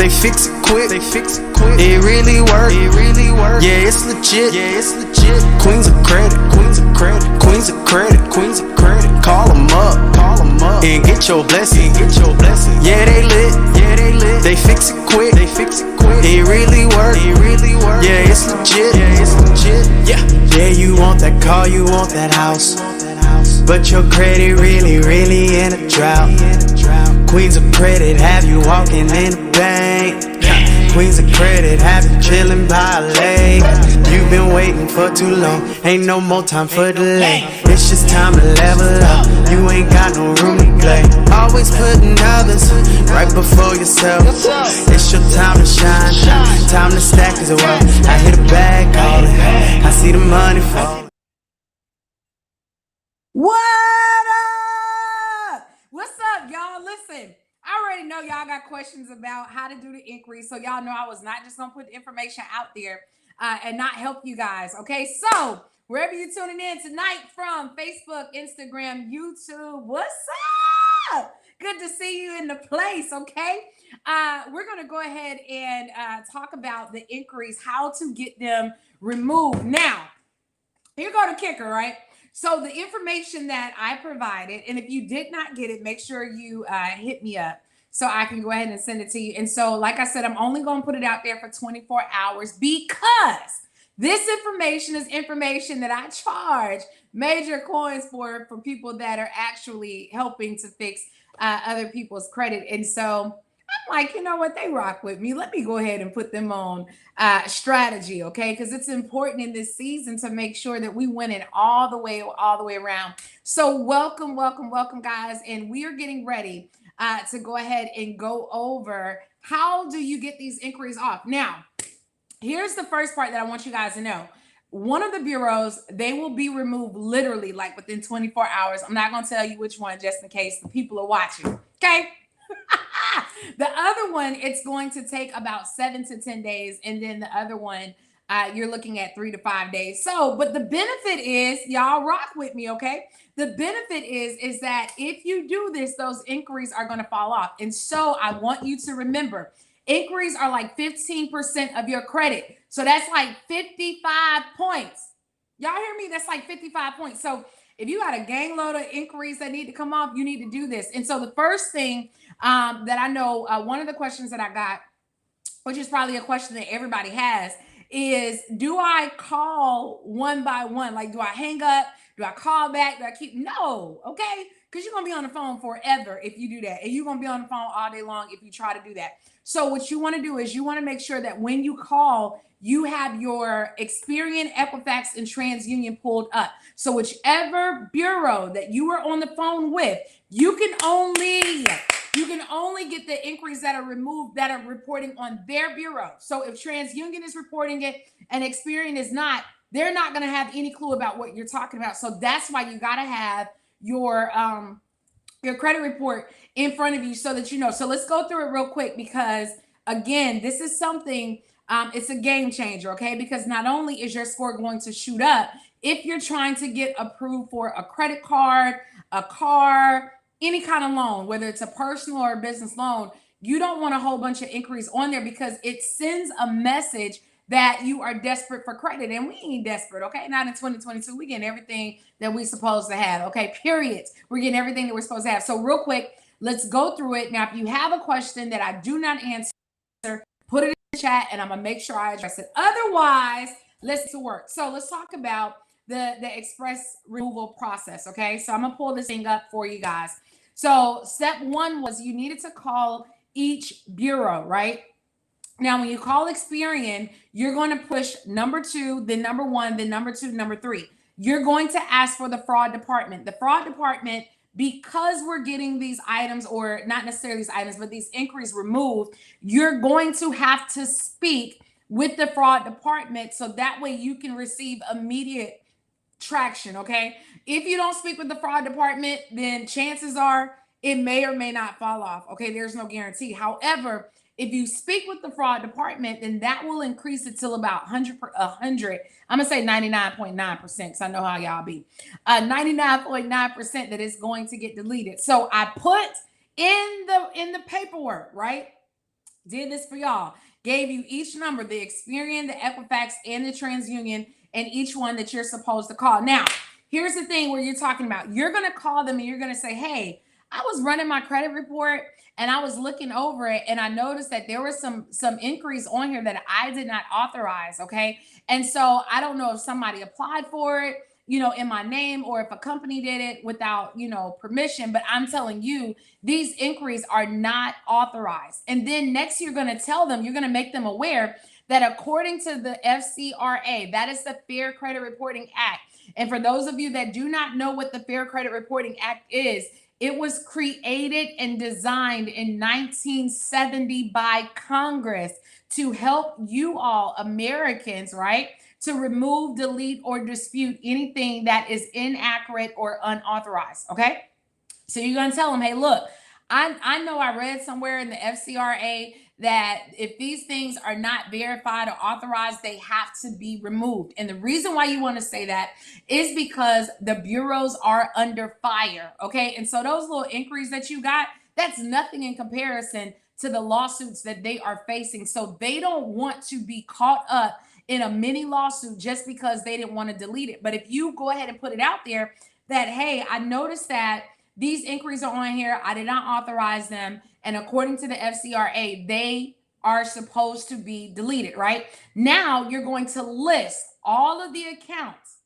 They fix it quick. It really work. Yeah, it's legit. Queens of credit. Call them up. And get your blessing. Yeah, they lit. They fix it quick. It really work. Yeah, it's legit. Yeah, you want that car, you want that house, but your credit really in a drought. Queens of credit have you walking in the bank. Queens of credit have you chilling by a lake. You've been waiting for too long, ain't no more time for delay. It's just time to level up, you ain't got no room to play. Always putting others right before yourself. It's your time to shine, time to stack as well. I hit a bag calling, I see the money fall. What up? What's up, y'all? Listen, I already know y'all got questions about how to do the inquiry, so y'all know I was not just gonna put the information out there and not help you guys. Okay, so wherever you're tuning in tonight from, Facebook, Instagram, YouTube, what's up? Good to see you in the place. Okay, we're gonna go ahead and talk about the inquiries, how to get them removed. Now, here go the kicker, right? So the information that I provided, and if you did not get it, make sure you hit me up so I can go ahead and send it to you. And so, like I said, I'm only going to put it out there for 24 hours because this information is information that I charge major coins for people that are actually helping to fix other people's credit. And so I'm like, you know what? They rock with me. Let me go ahead and put them on strategy, okay? Because it's important in this season to make sure that we win it all the way around. So welcome, guys. And we are getting ready to go ahead and go over how do you get these inquiries off. Now, here's the first part that I want you guys to know. One of the bureaus, they will be removed literally like within 24 hours. I'm not going to tell you which one just in case the people are watching, okay? The other one, it's going to take about 7 to 10 days. And then the other one, you're looking at 3 to 5 days. So, but the benefit is, y'all rock with me, okay? The benefit is that if you do this, those inquiries are going to fall off. And so I want you to remember, inquiries are like 15% of your credit. So that's like 55 points. Y'all hear me? That's like 55 points. So if you got a gang load of inquiries that need to come off, you need to do this. And so the first thing that I know, one of the questions that I got, which is probably a question that everybody has, is do I call one by one? Like, do I hang up? Do I call back? Do I keep? No, okay? Because you're going to be on the phone forever if you do that. And you're going to be on the phone all day long if you try to do that. So what you want to do is you want to make sure that when you call, you have your Experian, Equifax, and TransUnion pulled up. So whichever bureau that you are on the phone with, you can only get the inquiries that are removed that are reporting on their bureau. So if TransUnion is reporting it and Experian is not, they're not going to have any clue about what you're talking about. So that's why you got to have your credit report in front of you so that you know. So let's go through it real quick because, again, this is something, it's a game changer, okay? Because not only is your score going to shoot up, if you're trying to get approved for a credit card, a car, any kind of loan, whether it's a personal or a business loan, you don't want a whole bunch of inquiries on there because it sends a message that you are desperate for credit. And we ain't desperate, okay? Not in 2022. We getting everything that we supposed to have, okay? Period. We're getting everything that we're supposed to have. So real quick, let's go through it. Now, if you have a question that I do not answer, put it in the chat and I'm going to make sure I address it. Otherwise, let's get to work. So let's talk about the express removal process, okay? So I'm going to pull this thing up for you guys. So step one was you needed to call each bureau, right? Now, when you call Experian, you're going to push number 2, then number 1, then number 2, number 3. You're going to ask for the fraud department. The fraud department, because we're getting these items, or not necessarily these items, but these inquiries removed, you're going to have to speak with the fraud department so that way you can receive immediate traction, okay? If you don't speak with the fraud department, then chances are it may or may not fall off, okay? There's no guarantee. However, if you speak with the fraud department, then that will increase it till about 100. I'm gonna say 99.9% because I know how y'all be. 99.9% that it's going to get deleted. So I put in the paperwork, right? Did this for y'all. Gave you each number, the Experian, the Equifax, and the TransUnion, and each one that you're supposed to call. Now, here's the thing where you're talking about. You're going to call them and you're going to say, hey, I was running my credit report and I was looking over it and I noticed that there was some increase on here that I did not authorize, okay? And so I don't know if somebody applied for it, in my name, or if a company did it without, permission, but I'm telling you, these inquiries are not authorized. And then next, you're going to tell them, you're going to make them aware that according to the FCRA, that is the Fair Credit Reporting Act. And for those of you that do not know what the Fair Credit Reporting Act is, it was created and designed in 1970 by Congress to help you all Americans, right? To remove, delete, or dispute anything that is inaccurate or unauthorized, okay? So you're going to tell them, hey, look, I know I read somewhere in the FCRA that if these things are not verified or authorized, they have to be removed. And the reason why you want to say that is because the bureaus are under fire, okay? And so those little inquiries that you got, that's nothing in comparison to the lawsuits that they are facing. So they don't want to be caught up in a mini lawsuit just because they didn't want to delete it. But if you go ahead and put it out there that, hey, I noticed that these inquiries are on here, I did not authorize them, and according to the FCRA, they are supposed to be deleted, right? Now you're going to list all of the accounts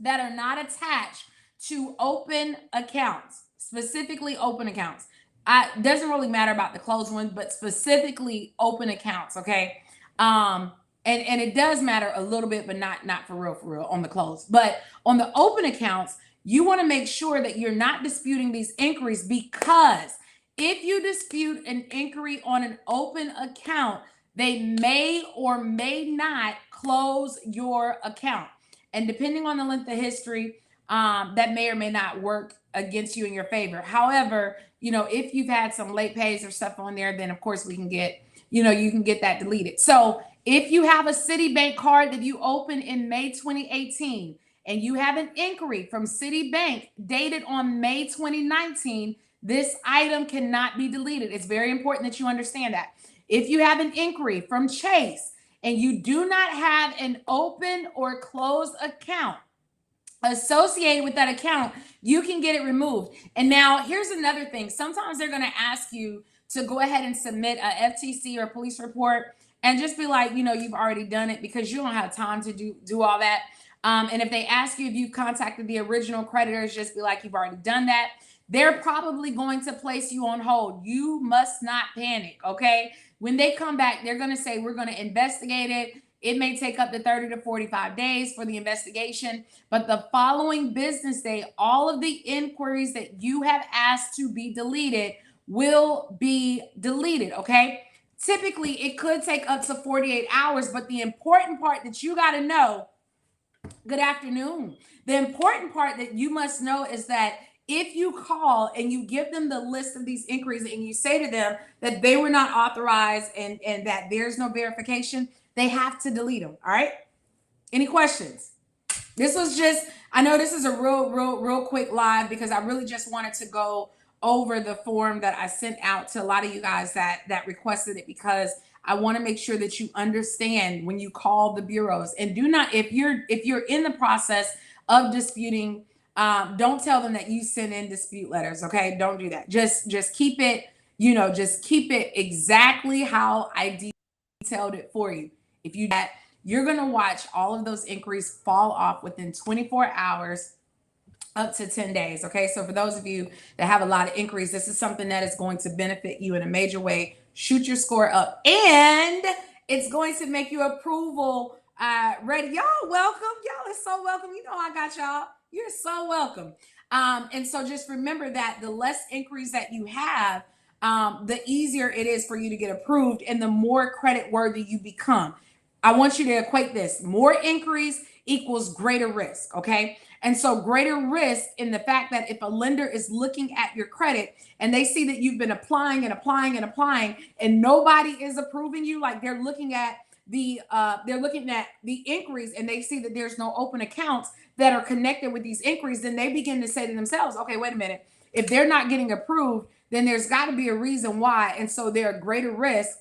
that are not attached to open accounts, specifically open accounts. It doesn't really matter about the closed ones, but specifically open accounts, okay? And it does matter a little bit, but not for real on the closed. But on the open accounts, you want to make sure that you're not disputing these inquiries, because if you dispute an inquiry on an open account, they may or may not close your account. And depending on the length of history, that may or may not work against you in your favor. However, if you've had some late pays or stuff on there, then of course we can get, you can get that deleted. So if you have a Citibank card that you opened in May 2018, and you have an inquiry from Citibank dated on May 2019, this item cannot be deleted. It's very important that you understand that. If you have an inquiry from Chase and you do not have an open or closed account associated with that account, you can get it removed. And now here's another thing. Sometimes they're going to ask you to go ahead and submit a FTC or police report, and just be like, you've already done it, because you don't have time to do all that. And if they ask you if you contacted the original creditors, just be like, you've already done that. They're probably going to place you on hold. You must not panic, okay? When they come back, they're going to say, we're going to investigate it. It may take up to 30 to 45 days for the investigation, but the following business day, all of the inquiries that you have asked to be deleted will be deleted, okay? Typically, it could take up to 48 hours, but the important part that you got to know, good afternoon. The important part that you must know is that if you call and you give them the list of these inquiries and you say to them that they were not authorized and that there's no verification, they have to delete them. All right. Any questions? This was just, I know this is a real quick live, because I really just wanted to go over the form that I sent out to a lot of you guys that requested it, because I want to make sure that you understand when you call the bureaus. And do not, if you're in the process of disputing, don't tell them that you send in dispute letters. Okay, don't do that. Just keep it, just keep it exactly how I detailed it for you. If you do that, you're going to watch all of those inquiries fall off within 24 hours up to 10 days. Okay. So for those of you that have a lot of inquiries, this is something that is going to benefit you in a major way. Shoot your score up, and it's going to make you approval ready. Y'all welcome. Y'all are so welcome. I got y'all. You're so welcome. And so just remember that the less inquiries that you have, the easier it is for you to get approved and the more credit worthy you become. I want you to equate this. More inquiries equals greater risk, okay? And so greater risk in the fact that if a lender is looking at your credit and they see that you've been applying and nobody is approving you, like they're looking at the inquiries and they see that there's no open accounts that are connected with these inquiries, then they begin to say to themselves, okay, wait a minute. If they're not getting approved, then there's got to be a reason why. And so they're a greater risk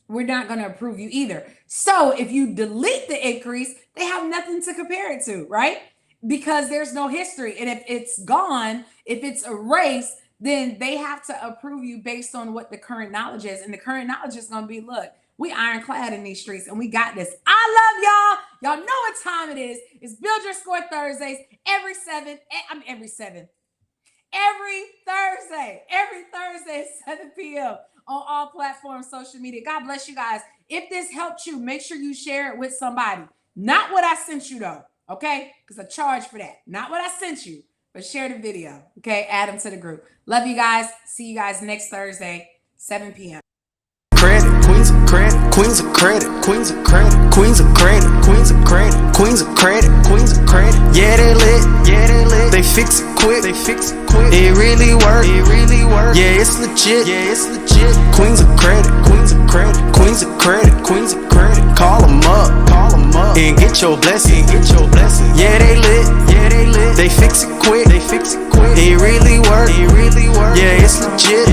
we're not going to approve you either. So if you delete the increase, they have nothing to compare it to, right? Because there's no history. And if it's gone, if it's erased, then they have to approve you based on what the current knowledge is. And the current knowledge is going to be, look, we ironclad in these streets and we got this. I love y'all. Y'all know what time it is. It's Build Your Score Thursdays every Thursday at 7 p.m. on all platforms, social media. God bless you guys. If this helped you, make sure you share it with somebody. Not what I sent you though, okay? Because I charge for that. Not what I sent you, but share the video, okay? Add them to the group. Love you guys. See you guys next Thursday, 7 p.m. Credit, queens of credit, queens of credit, queens of credit, queens of credit, queens of credit, queens of credit, queens of credit. Yeah, they lit, they fix it quick, It really work, Yeah, it's legit, Queens of credit, queens of credit, queens of credit, queens of credit. Call them up, and get your blessing, Yeah, they lit, they fix it quick, It really work, Yeah, it's legit.